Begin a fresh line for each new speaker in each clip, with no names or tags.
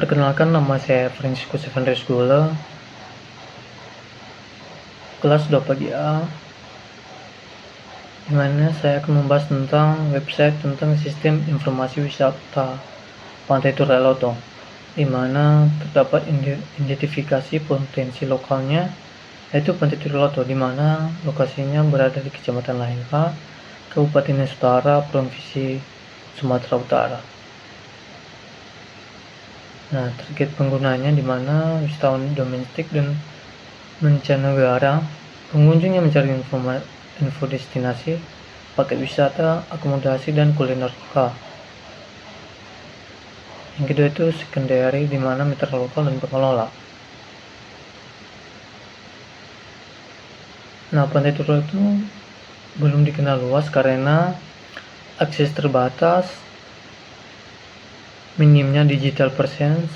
Perkenalkan, nama saya Francisco Sevandres Gula, kelas 2 pagi A, di mana saya akan membahas tentang website tentang sistem informasi wisata Pantai Turaloto, di mana terdapat identifikasi potensi lokalnya, yaitu Pantai Turaloto, di mana lokasinya berada di Kecamatan Lahingha, Kabupaten Nias Utara, Provinsi Sumatera Utara. Nah, target penggunanya di mana wisatawan domestik dan mancanegara, pengunjung yang mencari info destinasi, paket wisata, akomodasi, dan kuliner lokal. Yang kedua itu secondary, di mana mitra lokal dan pengelola. Nah, Pantai Turaloto itu belum dikenal luas karena akses terbatas, minimnya digital presence,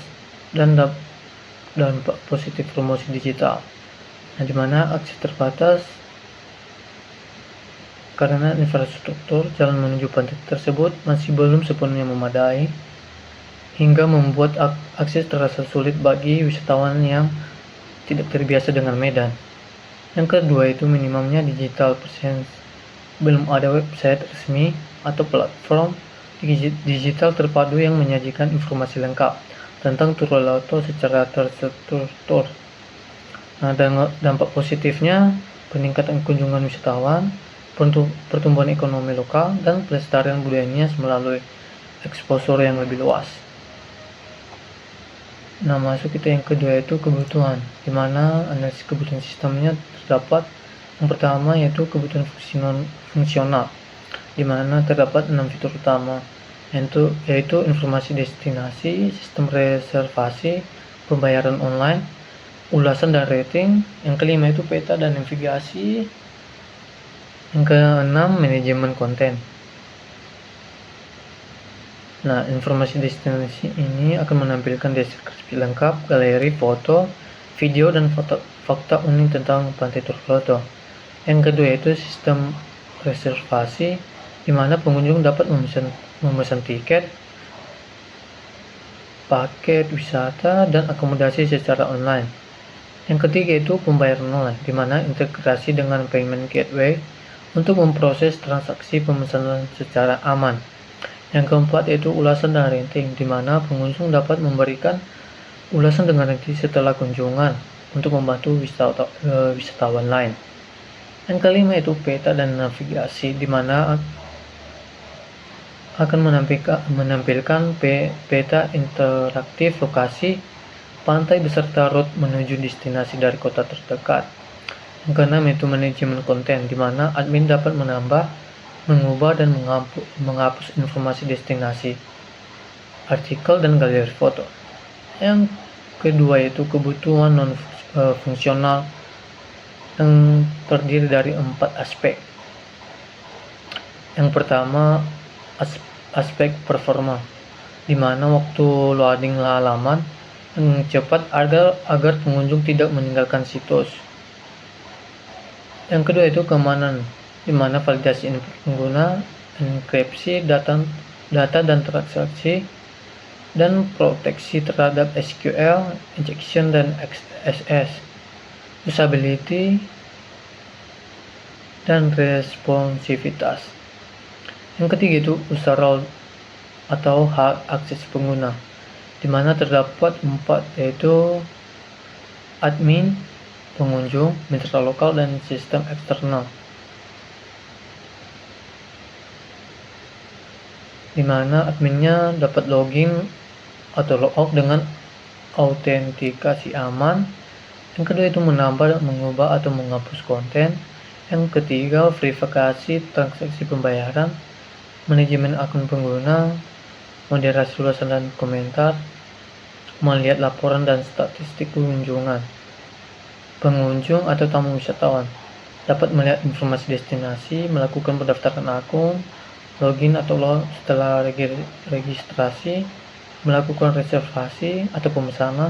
dan dampak positif promosi digital. Nah, di mana akses terbatas karena infrastruktur jalan menuju pantai tersebut masih belum sepenuhnya memadai, hingga membuat akses terasa sulit bagi wisatawan yang tidak terbiasa dengan medan. Yang kedua itu minimumnya digital presence. Belum ada website resmi atau platform digital terpadu yang menyajikan informasi lengkap tentang Turaloto secara terstruktur. Nah, dampak positifnya peningkatan kunjungan wisatawan, pertumbuhan ekonomi lokal, dan pelestarian budayanya melalui eksposur yang lebih luas. Nah, masuk kita yang kedua itu kebutuhan, di mana analisis kebutuhan sistemnya terdapat. Yang pertama yaitu kebutuhan fungsional, di mana terdapat 6 fitur utama, yaitu informasi destinasi, sistem reservasi, pembayaran online, ulasan dan rating. Yang kelima itu peta dan navigasi. Yang keenam manajemen konten. Nah, informasi destinasi ini akan menampilkan deskripsi lengkap, galeri foto, video, dan fakta unik tentang Pantai Turaloto. Yang kedua yaitu sistem reservasi, di mana pengunjung dapat memesan tiket, paket wisata, dan akomodasi secara online. Yang ketiga itu pembayaran online, di mana integrasi dengan payment gateway untuk memproses transaksi pemesanan secara aman. Yang keempat yaitu ulasan dan rating, di mana pengunjung dapat memberikan ulasan dengan rating setelah kunjungan untuk membantu wisatawan lain. Yang kelima itu peta dan navigasi, di mana akan menampilkan peta interaktif lokasi pantai beserta route menuju destinasi dari kota terdekat. Yang keenam itu manajemen konten, di mana admin dapat menambah, mengubah, dan menghapus informasi destinasi, artikel, dan galeri foto. Yang kedua yaitu kebutuhan non-fungsional yang terdiri dari 4 aspek. Yang pertama aspek performa, di mana waktu loading halaman yang cepat agar pengunjung tidak meninggalkan situs. Yang kedua itu keamanan, di mana validasi pengguna, enkripsi data dan transaksi, dan proteksi terhadap SQL injection dan XSS, usability, dan responsivitas. Yang ketiga itu user atau hak akses pengguna, di mana terdapat 4 yaitu admin, pengunjung, mitra lokal, dan sistem eksternal, di mana adminnya dapat login atau logout dengan autentikasi aman. Yang kedua itu menambah, mengubah, atau menghapus konten. Yang ketiga verifikasi transaksi pembayaran, manajemen akun pengguna, moderasi ulasan dan komentar, melihat laporan dan statistik kunjungan. Pengunjung atau tamu wisatawan dapat melihat informasi destinasi, melakukan pendaftaran akun, login atau logout setelah registrasi, melakukan reservasi atau pemesanan,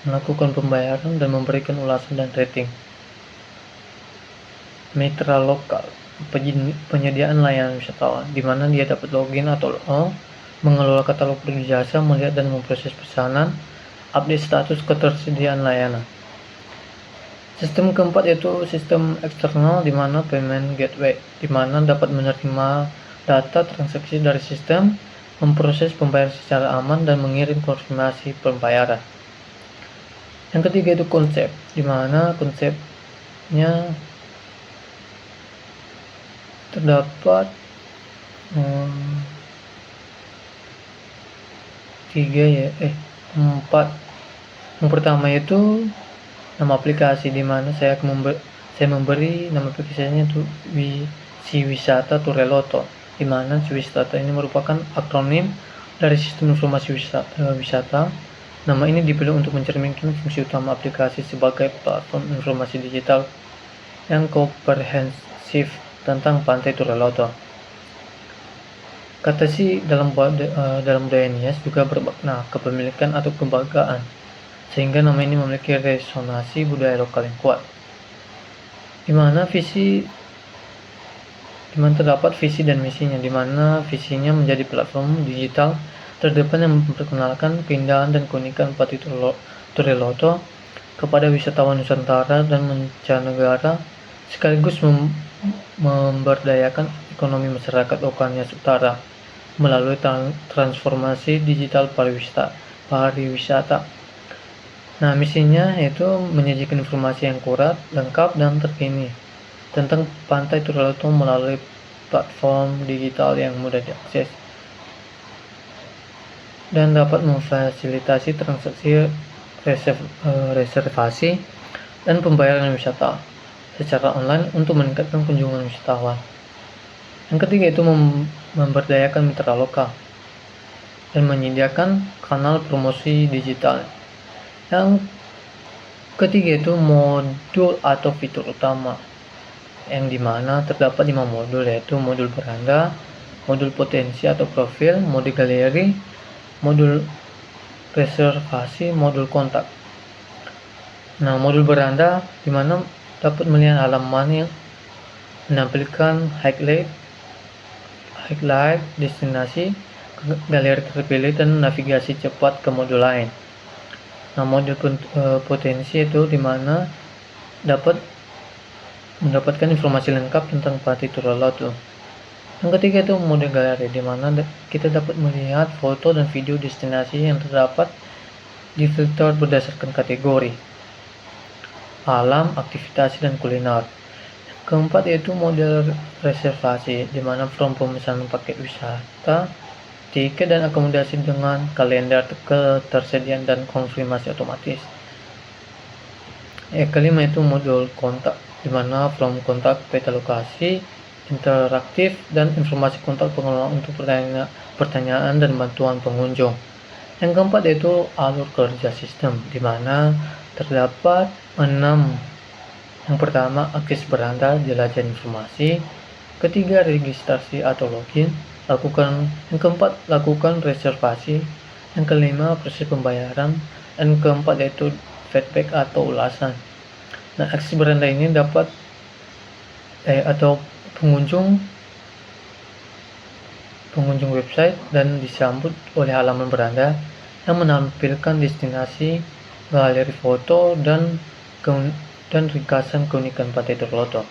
melakukan pembayaran, dan memberikan ulasan dan rating. Mitra lokal, penyediaan layanan wisatawan, di mana dia dapat login atau mengelola katalog berjasa, melihat dan memproses pesanan, update status ketersediaan layanan. Sistem keempat yaitu sistem eksternal, di mana payment gateway, di mana dapat menerima data transaksi dari sistem, memproses pembayaran secara aman, dan mengirim konfirmasi pembayaran. Yang ketiga itu konsep, di mana konsepnya terdapat empat. Yang pertama itu nama aplikasi, di mana saya memberi nama aplikasinya itu Siwisata Tureloto, di mana Siwisata ini merupakan akronim dari sistem informasi wisata. Nama ini dipilih untuk mencerminkan fungsi utama aplikasi sebagai platform informasi digital yang komprehensif tentang Pantai Tureloto. Kata si dalam budaya Nias juga bermakna kepemilikan atau kebanggaan, sehingga nama ini memiliki resonansi budaya lokal yang kuat. Di mana terdapat visi dan misinya, di mana visinya menjadi platform digital terdepan yang memperkenalkan keindahan dan keunikan Pantai Tureloto kepada wisatawan Nusantara dan mancanegara, sekaligus memberdayakan ekonomi masyarakat lokal Nias Utara melalui transformasi digital pariwisata. Nah, misinya yaitu menyajikan informasi yang akurat, lengkap, dan terkini tentang Pantai Tureloto melalui platform digital yang mudah diakses dan dapat memfasilitasi transaksi reservasi dan pembayaran wisata secara online untuk meningkatkan kunjungan wisatawan. Yang ketiga itu memberdayakan mitra lokal dan menyediakan kanal promosi digital. Yang ketiga itu modul atau fitur utama, yang dimana terdapat 5 modul, yaitu modul beranda, modul potensi atau profil, modul galeri, modul reservasi, modul kontak. Nah, modul beranda dimana dapat melihat halaman yang menampilkan highlight destinasi, galeri terpilih, dan navigasi cepat ke modul lain. Nah, modul potensi itu dimana dapat mendapatkan informasi lengkap tentang Pantai Tureloto. Yang ketiga itu modul galeri, dimana kita dapat melihat foto dan video destinasi yang terdapat difilter berdasarkan kategori alam, aktivitas, dan kuliner. Keempat yaitu model reservasi, di mana form pemesanan paket wisata, tiket, dan akomodasi dengan kalender ketersediaan dan konfirmasi otomatis. Kelima itu modul kontak, di mana form kontak, peta lokasi, interaktif, dan informasi kontak pengelola untuk pertanyaan dan bantuan pengunjung. Yang keempat yaitu alur kerja sistem, di mana terdapat 6. Yang pertama, akses beranda, jelajah informasi. Ketiga, registrasi atau login. Yang keempat, lakukan reservasi. Yang kelima, proses pembayaran. Dan keempat yaitu feedback atau ulasan. Nah, akses beranda ini dapat atau pengunjung website dan disambut oleh halaman beranda yang menampilkan destinasi, galeri foto, dan ringkasan keunikan Pantai Tureloto.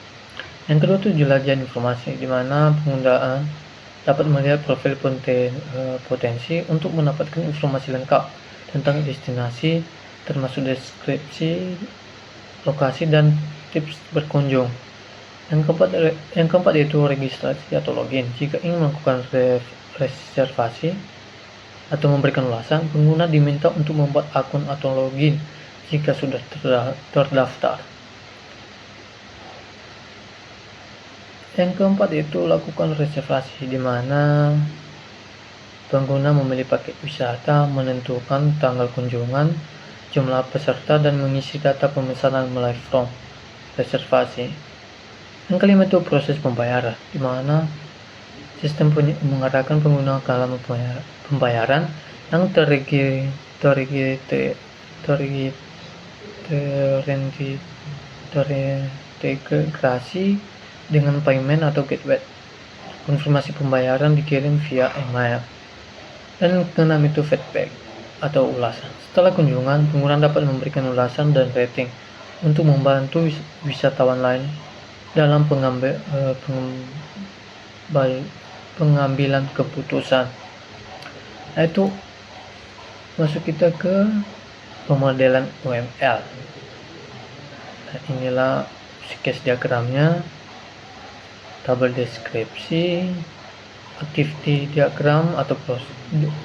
Yang kedua itu jelajah informasi, di mana pengguna dapat melihat profil potensi untuk mendapatkan informasi lengkap tentang destinasi, termasuk deskripsi, lokasi, dan tips berkunjung. Yang keempat yaitu registrasi atau login. Jika ingin melakukan reservasi atau memberikan ulasan, pengguna diminta untuk membuat akun atau login jika sudah terdaftar. Yang keempat yaitu lakukan reservasi, di mana pengguna memilih paket wisata, menentukan tanggal kunjungan, jumlah peserta, dan mengisi data pemesanan melalui form reservasi. Yang kelima itu proses pembayaran, di mana sistem mengarahkan pengguna ke halaman pembayaran yang terintegrasi dengan payment atau gateway. Konfirmasi pembayaran dikirim via email. Dan keenam itu feedback, atau ulasan. Setelah kunjungan, pengguna dapat memberikan ulasan dan rating untuk membantu wisatawan lain dalam pengambilan keputusan. Nah, itu masuk kita ke pemodelan UML. Nah, inilah sketch diagramnya, tabel deskripsi, activity diagram atau proses.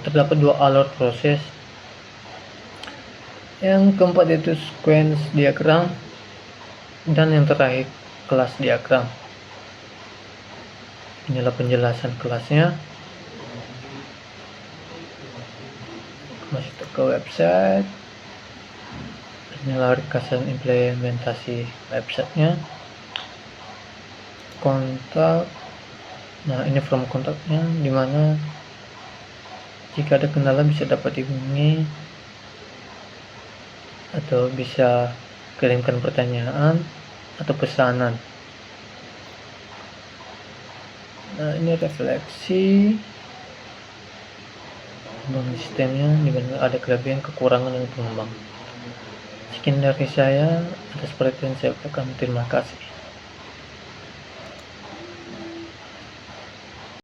Terdapat dua alur proses. Yang keempat yaitu sequence diagram, dan yang terakhir kelas diagram. Inilah penjelasan kelasnya. Masuk ke website. Inilah ringkasan implementasi websitenya. Kontak. Nah, ini form kontaknya, dimana jika ada kendala bisa dapat dihubungi atau bisa kirimkan pertanyaan atau pesanan. Nah, ini refleksi pengembangan sistemnya, dimana ada kelebihan, kekurangan, dan pengembang. Sekian dari saya. Atas perhatian saya ucapkan terima kasih.